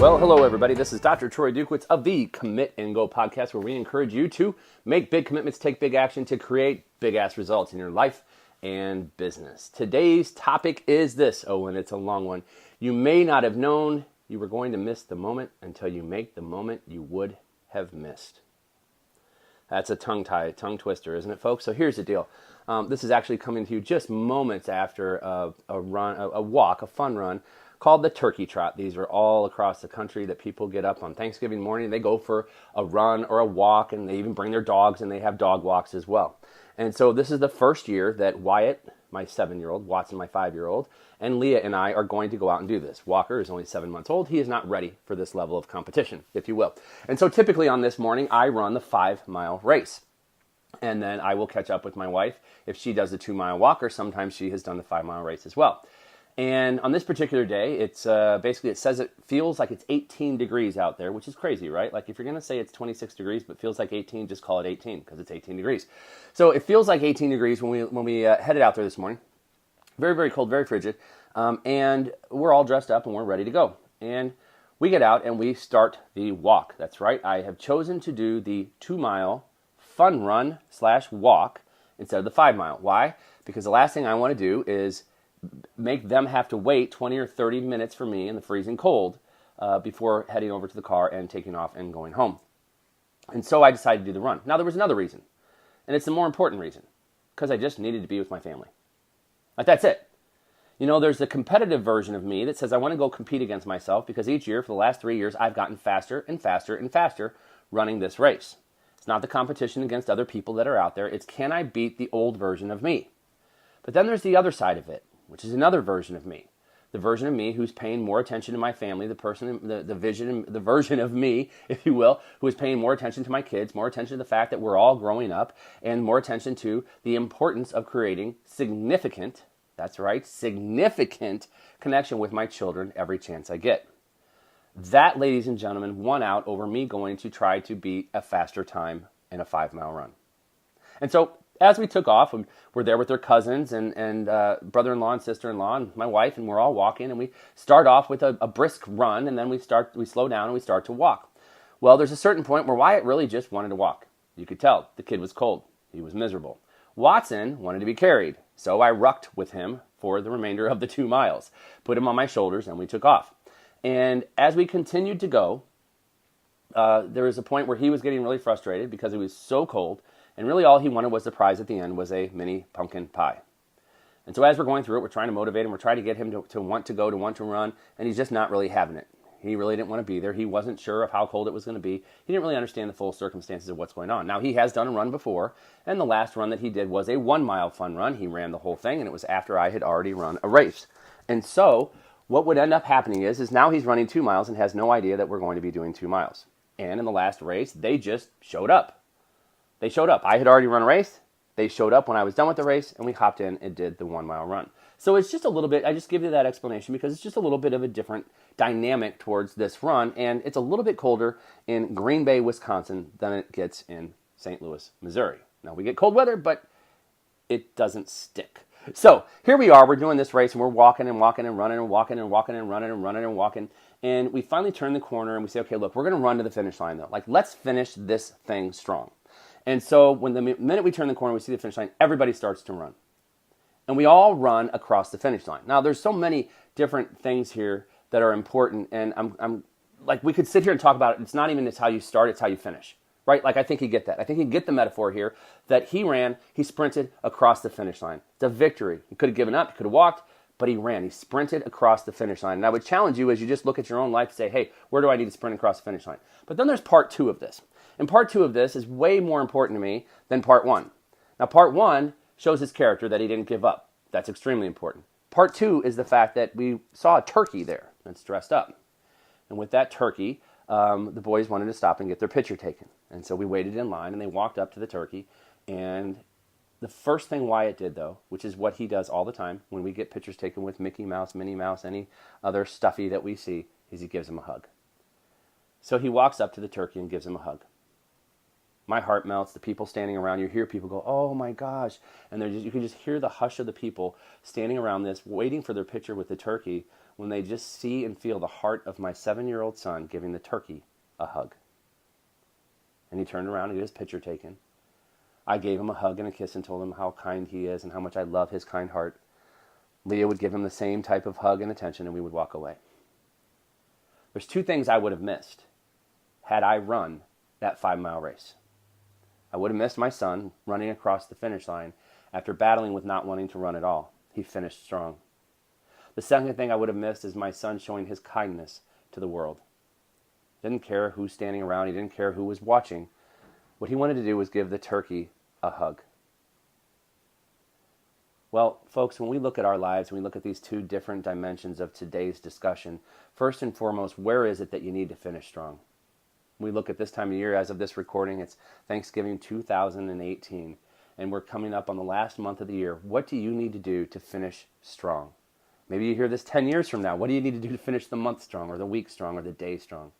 Well, hello everybody. This is Dr. Troy Dukowitz of the Commit and Go podcast, where we encourage you to make big commitments, take big action to create big-ass results in your life and business. Today's topic is this. Oh, and it's a long one. You may not have known you were going to miss the moment until you make the moment you would have missed. That's a tongue twister, isn't it, folks? So here's the deal. This is actually coming to you just moments after a fun run called the Turkey Trot. These are all across the country that people get up on Thanksgiving morning. They go for a run or a walk, and they even bring their dogs, and they have dog walks as well. And so this is the first year that Wyatt, my 7-year-old, Watson, my 5-year-old, and Leah and I are going to go out and do this. Walker is only 7 months old. He is not ready for this level of competition, if you will. And so typically on this morning, I run the 5-mile race. And then I will catch up with my wife if she does the 2-mile walk, or sometimes she has done the 5-mile race as well. And on this particular day, it's basically, it says it feels like it's 18 degrees out there, which is crazy, right? Like if you're going to say it's 26 degrees, but feels like 18, just call it 18 because it's 18 degrees. So it feels like 18 degrees when we headed out there this morning. Very, very cold, very frigid. And we're all dressed up and we're ready to go. And we get out and we start the walk. That's right. I have chosen to do the 2-mile fun run / walk instead of the 5-mile. Why? Because the last thing I want to do is make them have to wait 20 or 30 minutes for me in the freezing cold before heading over to the car and taking off and going home. And so I decided to do the run. Now, there was another reason, and it's the more important reason, because I just needed to be with my family. Like, that's it. You know, there's the competitive version of me that says I want to go compete against myself because each year for the last 3 years, I've gotten faster and faster and faster running this race. It's not the competition against other people that are out there. It's, can I beat the old version of me? But then there's the other side of it, which is another version of me. The version of me who's paying more attention to my family, the version of me, if you will, who is paying more attention to my kids, more attention to the fact that we're all growing up, and more attention to the importance of creating significant, that's right, significant connection with my children every chance I get. That, ladies and gentlemen, won out over me going to try to beat a faster time in a 5-mile run. And so as we took off, we're there with their cousins and brother-in-law and sister-in-law and my wife, and we're all walking, and we start off with a brisk run, and then we slow down and we start to walk. Well, there's a certain point where Wyatt really just wanted to walk. You could tell the kid was cold. He was miserable. Watson wanted to be carried, so I rucked with him for the remainder of the 2 miles, put him on my shoulders, and we took off. And as we continued to go, there was a point where he was getting really frustrated because it was so cold. And really all he wanted was the prize at the end was a mini pumpkin pie. And so as we're going through it, we're trying to motivate him. We're trying to get him to want to go, to want to run. And he's just not really having it. He really didn't want to be there. He wasn't sure of how cold it was going to be. He didn't really understand the full circumstances of what's going on. Now, he has done a run before. And the last run that he did was a 1-mile fun run. He ran the whole thing. And it was after I had already run a race. And so what would end up happening is now he's running 2 miles and has no idea that we're going to be doing 2 miles. And in the last race, they just showed up. They showed up. I had already run a race. They showed up when I was done with the race, and we hopped in and did the 1-mile run. So it's just a little bit, I just give you that explanation because it's just a little bit of a different dynamic towards this run, and it's a little bit colder in Green Bay, Wisconsin than it gets in St. Louis, Missouri. Now, we get cold weather, but it doesn't stick. So here we are. We're doing this race, and we're walking and walking and running and walking and walking and running and running and walking. And we finally turn the corner, and we say, okay, look, we're going to run to the finish line, though. Like, let's finish this thing strong. And so when the minute we turn the corner, we see the finish line, everybody starts to run. And we all run across the finish line. Now, there's so many different things here that are important. And I'm like, we could sit here and talk about it. It's not even it's how you start, it's how you finish. Right? Like, I think you get that. I think you get the metaphor here that he sprinted across the finish line. It's a victory. He could have given up, he could have walked, but he ran. He sprinted across the finish line. And I would challenge you as you just look at your own life to say, hey, where do I need to sprint across the finish line? But then there's part 2 of this. And part 2 of this is way more important to me than part 1. Now, part 1 shows his character that he didn't give up. That's extremely important. Part 2 is the fact that we saw a turkey there that's dressed up. And with that turkey, the boys wanted to stop and get their picture taken. And so we waited in line, and they walked up to the turkey. And the first thing Wyatt did, though, which is what he does all the time when we get pictures taken with Mickey Mouse, Minnie Mouse, any other stuffy that we see, is he gives him a hug. So he walks up to the turkey and gives him a hug. My heart melts. The people standing around, you hear people go, oh my gosh. And you can just hear the hush of the people standing around this, waiting for their picture with the turkey, when they just see and feel the heart of my 7-year-old son giving the turkey a hug. And he turned around and got his picture taken. I gave him a hug and a kiss and told him how kind he is and how much I love his kind heart. Leah would give him the same type of hug and attention, and we would walk away. There's 2 things I would have missed had I run that 5-mile race. I would have missed my son running across the finish line after battling with not wanting to run at all. He finished strong. The second thing I would have missed is my son showing his kindness to the world. He didn't care who's standing around. He didn't care who was watching. What he wanted to do was give the turkey a hug. Well, folks, when we look at our lives, when we look at these 2 different dimensions of today's discussion, first and foremost, where is it that you need to finish strong? We look at this time of year, as of this recording, it's Thanksgiving 2018, and we're coming up on the last month of the year. What do you need to do to finish strong? Maybe you hear this 10 years from now. What do you need to do to finish the month strong, or the week strong, or the day strong?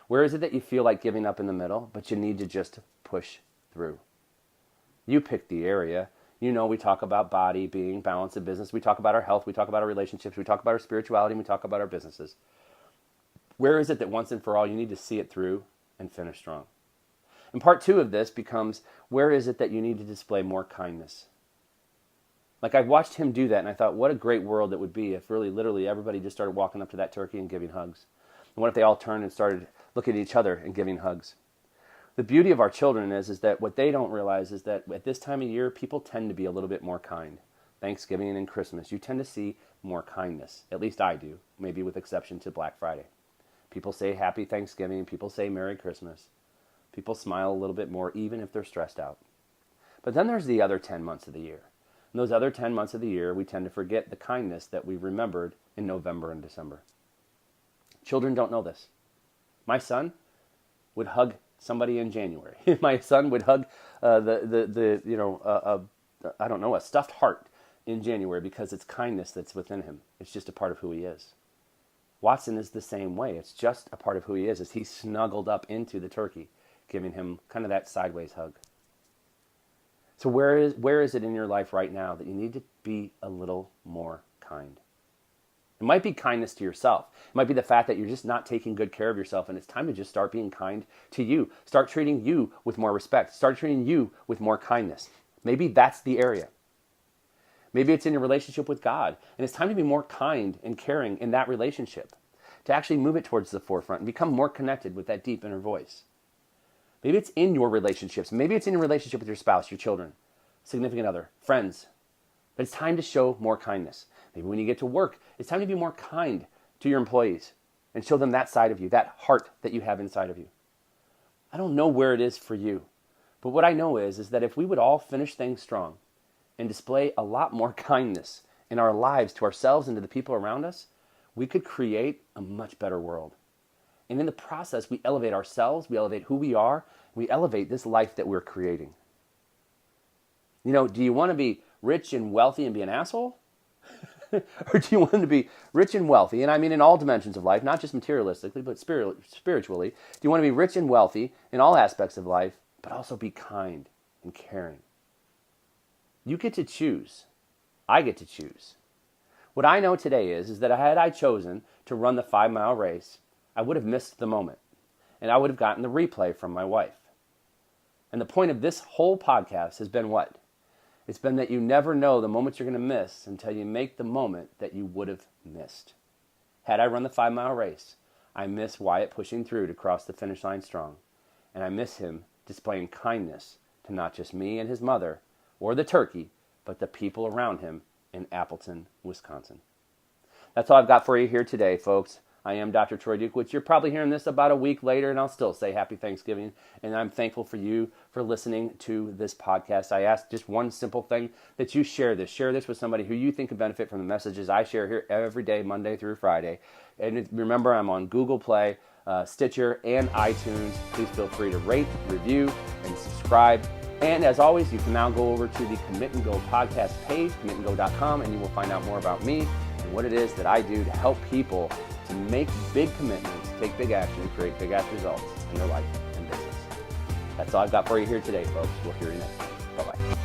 Where is it that you feel like giving up in the middle, but you need to just push through? You pick the area. You know, we talk about body, being, balance, and business. We talk about our health. We talk about our relationships. We talk about our spirituality. And we talk about our businesses. Where is it that once and for all you need to see it through and finish strong? And part 2 of this becomes, where is it that you need to display more kindness? Like, I watched him do that, and I thought, what a great world it would be if really, literally, everybody just started walking up to that turkey and giving hugs. And what if they all turned and started looking at each other and giving hugs? The beauty of our children is that what they don't realize is that at this time of year, people tend to be a little bit more kind. Thanksgiving and Christmas, you tend to see more kindness. At least I do, maybe with exception to Black Friday. People say Happy Thanksgiving. People say Merry Christmas. People smile a little bit more, even if they're stressed out. But then there's the other 10 months of the year. In those other 10 months of the year, we tend to forget the kindness that we remembered in November and December. Children don't know this. My son would hug somebody in January. My son would hug a stuffed heart in January because it's kindness that's within him. It's just a part of who he is. Watson is the same way. It's just a part of who he is, as he snuggled up into the turkey, giving him kind of that sideways hug. So where is it in your life right now that you need to be a little more kind? It might be kindness to yourself. It might be the fact that you're just not taking good care of yourself, and it's time to just start being kind to you. Start treating you with more respect. Start treating you with more kindness. Maybe that's the area. Maybe it's in your relationship with God, and it's time to be more kind and caring in that relationship, to actually move it towards the forefront and become more connected with that deep inner voice. Maybe it's in your relationships. Maybe it's in your relationship with your spouse, your children, significant other, friends. But it's time to show more kindness. Maybe when you get to work, it's time to be more kind to your employees and show them that side of you, that heart that you have inside of you. I don't know where it is for you, but what I know is that if we would all finish things strong and display a lot more kindness in our lives to ourselves and to the people around us, we could create a much better world. And in the process, we elevate ourselves, we elevate who we are, we elevate this life that we're creating. You know, do you want to be rich and wealthy and be an asshole? Or do you want to be rich and wealthy? And I mean in all dimensions of life, not just materialistically, but spiritually. Do you want to be rich and wealthy in all aspects of life, but also be kind and caring? You get to choose. I get to choose. What I know today is that had I chosen to run the 5-mile race, I would have missed the moment. And I would have gotten the replay from my wife. And the point of this whole podcast has been what? It's been that you never know the moments you're going to miss until you make the moment that you would have missed. Had I run the 5-mile race, I miss Wyatt pushing through to cross the finish line strong. And I miss him displaying kindness to not just me and his mother, or the turkey, but the people around him in Appleton, Wisconsin. That's all I've got for you here today, folks. I am Dr. Troy Dukowicz. You're probably hearing this about a week later, and I'll still say Happy Thanksgiving. And I'm thankful for you for listening to this podcast. I ask just one simple thing, that you share this. Share this with somebody who you think could benefit from the messages I share here every day, Monday through Friday. And remember, I'm on Google Play, Stitcher, and iTunes. Please feel free to rate, review, and subscribe. And as always, you can now go over to the Commit and Go podcast page, commitandgo.com, and you will find out more about me and what it is that I do to help people to make big commitments, take big action, and create big ass results in their life and business. That's all I've got for you here today, folks. We'll hear you next time. Bye-bye.